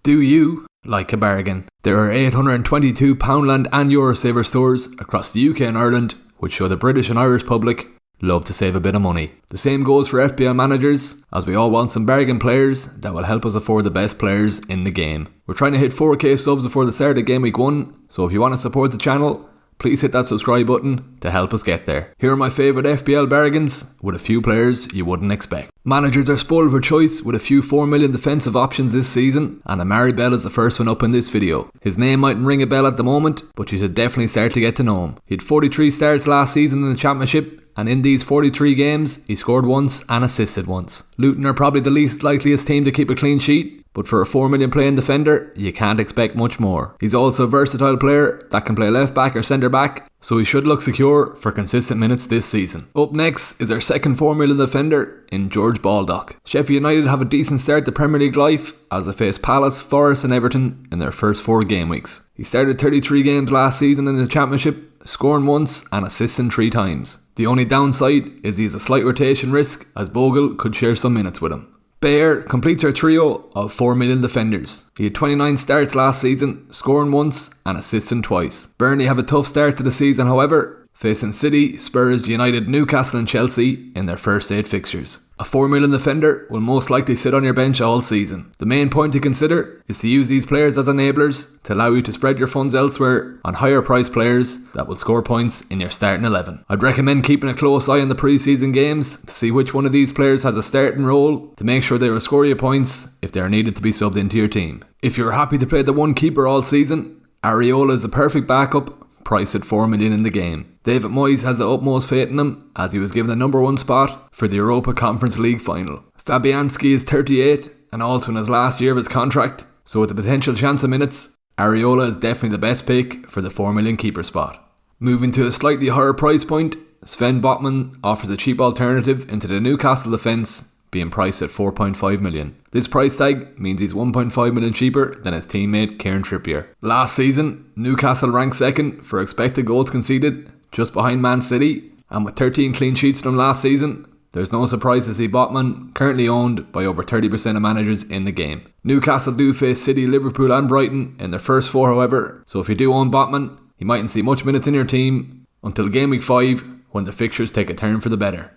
Do you like a bargain? There are 822 Poundland and Eurosaver stores across the UK and Ireland which show the British and Irish public love to save a bit of money. The same goes for FPL managers, as we all want some bargain players that will help us afford the best players in the game. We're trying to hit 4k subs before the start of Game Week 1, so if you want to support the channel, please hit that subscribe button to help us get there. Here are my favourite FPL bargains with a few players you wouldn't expect. Managers are spoiled for choice with a few 4 million defensive options this season, and Amari Bell is the first one up in this video. His name mightn't ring a bell at the moment, but you should definitely start to get to know him. He had 43 starts last season in the Championship, and in these 43 games, he scored once and assisted once. Luton are probably the least likeliest team to keep a clean sheet, but for a 4 million playing defender, you can't expect much more. He's also a versatile player that can play left back or centre back, so he should look secure for consistent minutes this season. Up next is our second 4 million defender in George Baldock. Sheffield United have a decent start to Premier League life as they face Palace, Forest and Everton in their first 4 game weeks. He started 33 games last season in the Championship, scoring once and assisting 3 times. The only downside is he has a slight rotation risk, as Bogle could share some minutes with him. Bayer completes our trio of 4 million defenders. He had 29 starts last season, scoring once and assisting twice. Burnley have a tough start to the season, however, facing City, Spurs, United, Newcastle and Chelsea in their first 8 fixtures. A 4 million defender will most likely sit on your bench all season. The main point to consider is to use these players as enablers to allow you to spread your funds elsewhere on higher priced players that will score points in your starting 11. I'd recommend keeping a close eye on the pre-season games to see which one of these players has a starting role to make sure they will score you points if they are needed to be subbed into your team. If you're happy to play the one keeper all season, Areola is the perfect backup, priced at 4 million in the game. David Moyes has the utmost faith in him, as he was given the number 1 spot for the Europa Conference League final. Fabianski is 38 and also in his last year of his contract, so with the potential chance of minutes, Areola is definitely the best pick for the 4 million keeper spot. Moving to a slightly higher price point, Sven Botman offers a cheap alternative into the Newcastle defence, being priced at 4.5 million. This price tag means he's 1.5 million cheaper than his teammate Kieran Trippier. Last season, Newcastle ranked second for expected goals conceded, just behind Man City, and with 13 clean sheets from last season, there's no surprise to see Botman currently owned by over 30% of managers in the game. Newcastle do face City, Liverpool and Brighton in their first 4, however, so if you do own Botman, you mightn't see much minutes in your team until Game Week 5 when the fixtures take a turn for the better.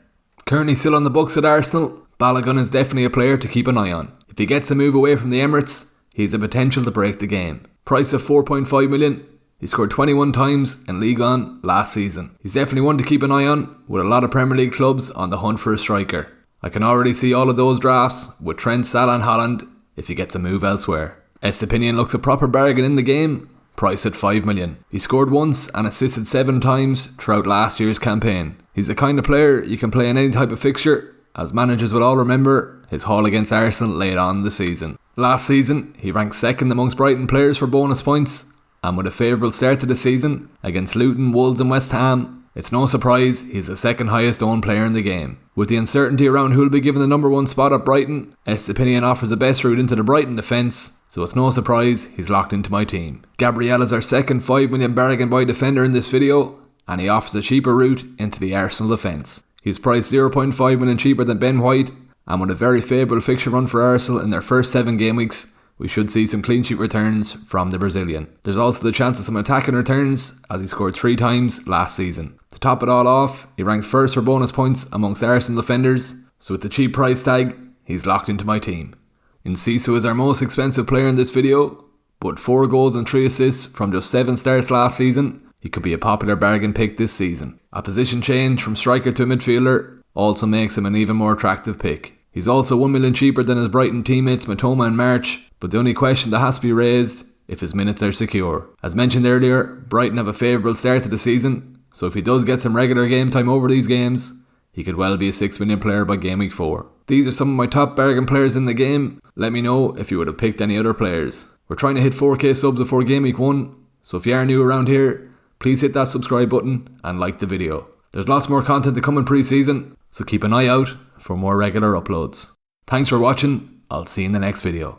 Currently still on the books at Arsenal, Baldock is definitely a player to keep an eye on. If he gets a move away from the Emirates, he has the potential to break the game. Price of 4.5 million, he scored 21 times in League One last season. He's definitely one to keep an eye on, with a lot of Premier League clubs on the hunt for a striker. I can already see all of those drafts with Trent, Salah and Haaland if he gets a move elsewhere. Estepinian looks a proper bargain in the game, priced at 5 million. He scored once and assisted 7 times throughout last year's campaign. He's the kind of player you can play in any type of fixture, as managers will all remember his haul against Arsenal late on in the season. Last season, he ranked second amongst Brighton players for bonus points, and with a favourable start to the season against Luton, Wolves and West Ham, it's no surprise he's the second highest owned player in the game. With the uncertainty around who will be given the number 1 spot at Brighton, Estepinian offers the best route into the Brighton defence, so it's no surprise he's locked into my team. Gabriel is our second 5 million bargain buy defender in this video, and he offers a cheaper route into the Arsenal defence. He's priced 0.5 million cheaper than Ben White, and with a very favourable fixture run for Arsenal in their first 7 game weeks, we should see some clean sheet returns from the Brazilian. There's also the chance of some attacking returns, as he scored 3 times last season. To top it all off, he ranked first for bonus points amongst Arsenal defenders, so with the cheap price tag, he's locked into my team. Enciso is our most expensive player in this video, but 4 goals and 3 assists from just 7 starts last season, he could be a popular bargain pick this season. A position change from striker to midfielder also makes him an even more attractive pick. He's also 1 million cheaper than his Brighton teammates Matoma and March, but the only question that has to be raised if his minutes are secure. As mentioned earlier, Brighton have a favourable start to the season, so if he does get some regular game time over these games, he could well be a 6 million player by Game Week 4. These are some of my top bargain players in the game. Let me know if you would have picked any other players. We're trying to hit 4k subs before Game Week 1, so if you are new around here, please hit that subscribe button and like the video. There's lots more content to come in pre-season, so keep an eye out for more regular uploads. Thanks for watching, I'll see you in the next video.